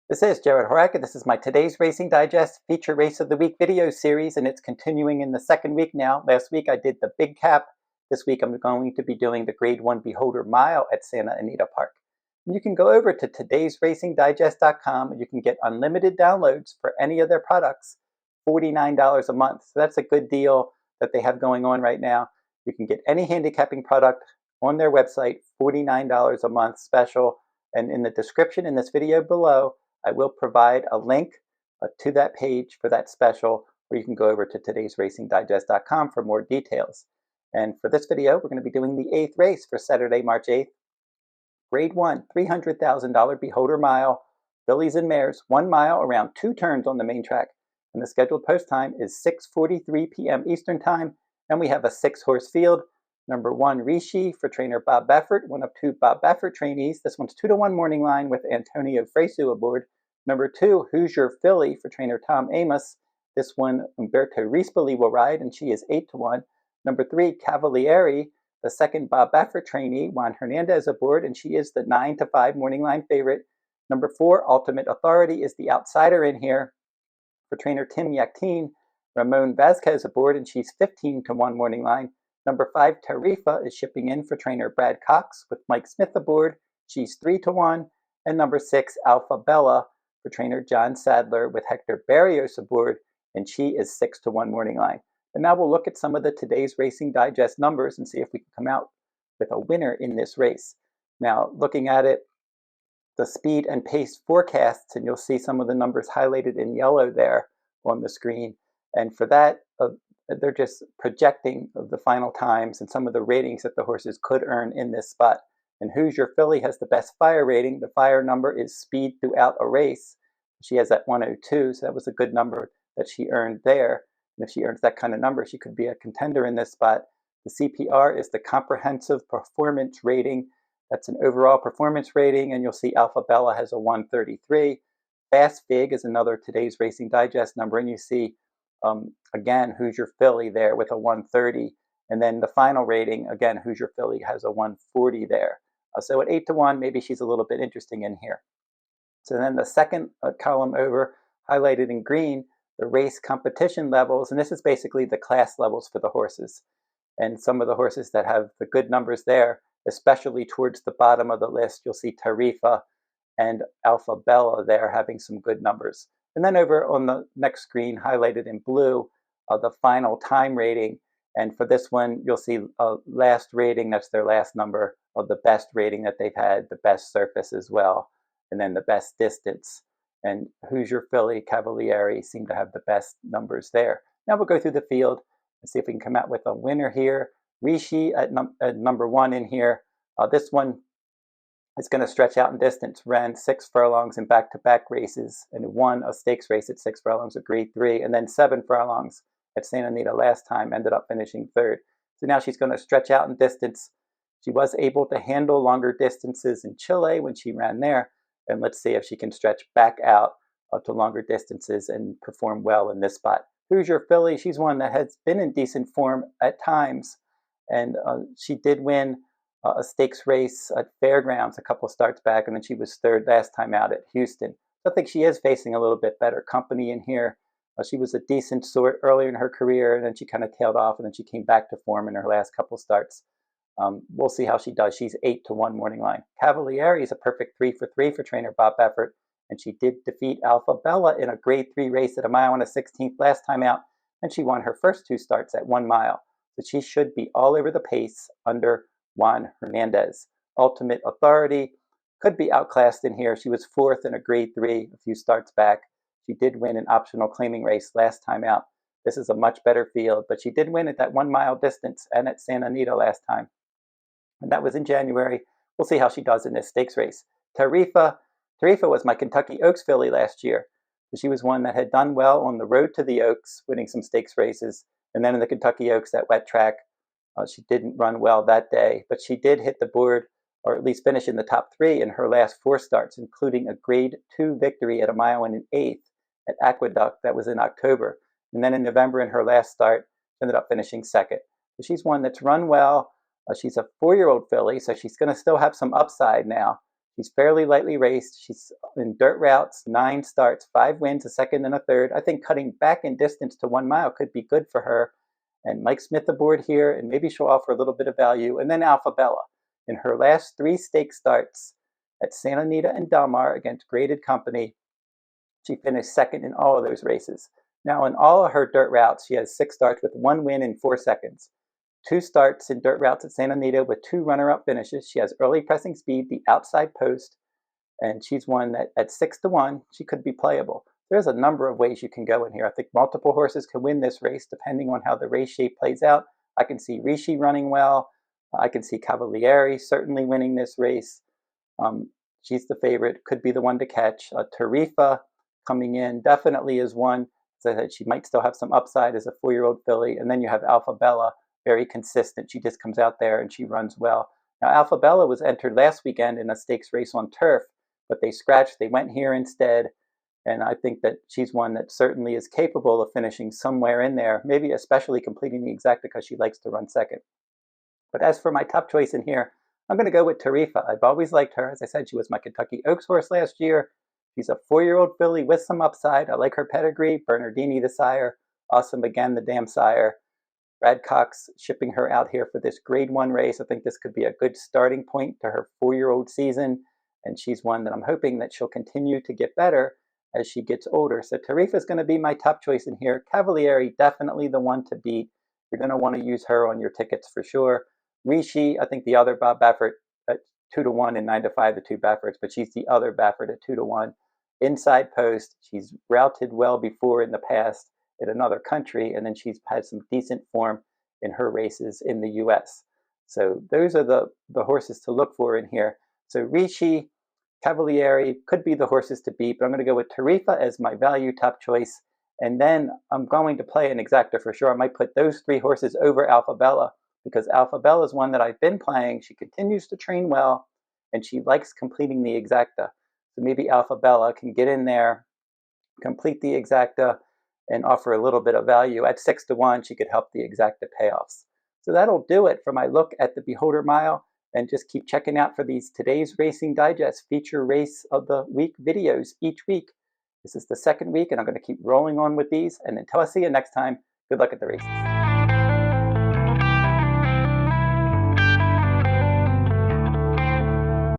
This is Jarrod Horak, and this is my Today's Racing Digest Feature Race of the Week video series, and it's continuing in the second week now. Last week I did the Big Cap. This week I'm going to be doing the Grade 1 Beholder Mile at Santa Anita Park. And you can go over to todaysracingdigest.com and you can get unlimited downloads for any of their products, $49 a month. So that's a good deal that they have going on right now. You can get any handicapping product on their website, $49 a month special. And in the description in this video below, I will provide a link to that page for that special, where you can go over to todaysracingdigest.com for more details. And for this video, we're going to be doing the 8th race for Saturday, March 8th. Grade 1, $300,000 Beholder Mile, fillies and mares, 1 mile around 2 turns on the main track. And the scheduled post time is 6:43 p.m. Eastern Time. And we have a 6-horse field. Number 1, Richi for trainer Bob Baffert, one of 2 Bob Baffert trainees. This one's 2-to-1 morning line with Antonio Fresu aboard. Number 2, Hoosier filly for trainer Tom Amos. This one, Umberto Rispoli will ride, and she is 8-to-1. Number 3, Cavalieri, the second Bob Baffert trainee, Juan Hernandez aboard, and she is the 9-to-5 morning line favorite. Number 4, Ultimate Authority, is the outsider in here for trainer Tim Yakteen. Ramon Vasquez aboard, and she's 15-to-1 morning line. Number 5, Tarifa, is shipping in for trainer Brad Cox with Mike Smith aboard. She's 3-to-1. And number 6, Alpha Bella, for trainer John Sadler with Hector Barrios aboard, and she is 6-to-1 morning line. And now we'll look at some of the Today's Racing Digest numbers and see if we can come out with a winner in this race. Now, looking at it, the speed and pace forecasts, and you'll see some of the numbers highlighted in yellow there on the screen. And for that, they're just projecting the final times and some of the ratings that the horses could earn in this spot. And Hoosier filly has the best fire rating. The fire number is speed throughout a race. She has that 102, so that was a good number that she earned there. And if she earns that kind of number, she could be a contender in this spot. The CPR is the comprehensive performance rating. That's an overall performance rating, and you'll see Alpha Bella has a 133. Fast Fig is another Today's Racing Digest number, and you see again, Hoosier filly there with a 130. And then the final rating, again, Hoosier filly has a 140 there. So at 8-to-1, maybe she's a little bit interesting in here. So then the second column over, highlighted in green, the race competition levels. And this is basically the class levels for the horses. And some of the horses that have the good numbers there, especially towards the bottom of the list, you'll see Tarifa and Alpha Bella there having some good numbers. And then over on the next screen, highlighted in blue, the final time rating. And for this one, you'll see last rating, that's their last number, of the best rating that they've had, the best surface as well, and then the best distance. And Hoosier filly, Cavalieri seem to have the best numbers there. Now we'll go through the field and see if we can come out with a winner here. Richi at number 1 in here. This one is going to stretch out in distance, ran 6 furlongs in back-to-back races and won a stakes race at 6 furlongs at Grade 3, and then 7 furlongs at Santa Anita last time, ended up finishing 3rd. So now she's going to stretch out in distance. She was able to handle longer distances in Chile when she ran there, and let's see if she can stretch back out to longer distances and perform well in this spot. Hoosier filly, she's one that has been in decent form at times, and she did win a stakes race at Fairgrounds a couple starts back, and then she was 3rd last time out at Houston. So I think she is facing a little bit better company in here. She was a decent sort earlier in her career, and then she kind of tailed off, and then she came back to form in her last couple starts. We'll see how she does. She's 8-to-1 morning line. Cavalieri is a perfect 3-for-3 for trainer Bob Baffert, and she did defeat Alpha Bella in a Grade 3 race at 1 mile and a 16th last time out, and she won her first 2 starts at 1 mile. So she should be all over the pace under Juan Hernandez. Ultimate Authority could be outclassed in here. She was 4th in a Grade 3 a few starts back. She did win an optional claiming race last time out. This is a much better field, but she did win at that 1 mile distance and at Santa Anita last time. And that was in January. We'll see how she does in this stakes race. Tarifa was my Kentucky Oaks filly last year. She was one that had done well on the road to the Oaks, winning some stakes races. And then in the Kentucky Oaks, that wet track, she didn't run well that day, but she did hit the board, or at least finish in the top 3 in her last 4 starts, including a Grade 2 victory at 1 mile and an 1/8 at Aqueduct. That was in October. And then in November, in her last start, she ended up finishing 2nd. So she's one that's run well. She's a 4-year-old filly, so she's going to still have some upside now. She's fairly lightly raced. She's in dirt routes, 9 starts, 5 wins, a second and a third. I think cutting back in distance to 1 mile could be good for her. And Mike Smith aboard here, and maybe she'll offer a little bit of value. And then Alpha Bella. In her last 3 stake starts at Santa Anita and Del Mar against graded company, she finished second in all of those races. Now, in all of her dirt routes, she has 6 starts with 1 win in 4 seconds. 2 starts in dirt routes at Santa Anita with 2 runner-up finishes. She has early pressing speed, the outside post, and she's one that at 6-1, she could be playable. There's a number of ways you can go in here. I think multiple horses can win this race depending on how the race shape plays out. I can see Richi running well. I can see Cavalieri certainly winning this race. She's the favorite, could be the one to catch. Tarifa coming in definitely is one. As I said, she might still have some upside as a 4-year-old filly. And then you have Alpha Bella, very consistent. She just comes out there and she runs well. Now, Alpha Bella was entered last weekend in a stakes race on turf, but they scratched. They went here instead. And I think that she's one that certainly is capable of finishing somewhere in there, maybe especially completing the exacta because she likes to run second. But as for my top choice in here, I'm going to go with Tarifa. I've always liked her. As I said, she was my Kentucky Oaks horse last year. She's a 4-year-old filly with some upside. I like her pedigree. Bernardini the sire. Awesome again, the damn sire. Brad Cox shipping her out here for this grade 1 race. I think this could be a good starting point to her 4-year-old season. And she's one that I'm hoping that she'll continue to get better as she gets older. So Tarifa is going to be my top choice in here. Cavalieri, definitely the one to beat. You're going to want to use her on your tickets for sure. Richi, I think the other Bob Baffert at 2-1 and 9-5, the 2 Bafferts, but she's the other Baffert at 2-1. Inside post, she's routed well before in the past in another country, and then she's had some decent form in her races in the U.S. So those are the horses to look for in here. So Richi, Cavalieri could be the horses to beat, but I'm going to go with Tarifa as my value top choice. And then I'm going to play an exacta for sure. I might put those 3 horses over Alpha Bella because Alpha Bella is one that I've been playing. She continues to train well, and she likes completing the exacta. So maybe Alpha Bella can get in there, complete the exacta, and offer a little bit of value. At 6-1, she could help the exacta payoffs. So that'll do it for my look at the Beholder Mile. And just keep checking out for these Today's Racing Digest feature race of the week videos each week. This is the 2nd week, and I'm going to keep rolling on with these. And until I see you next time, good luck at the races.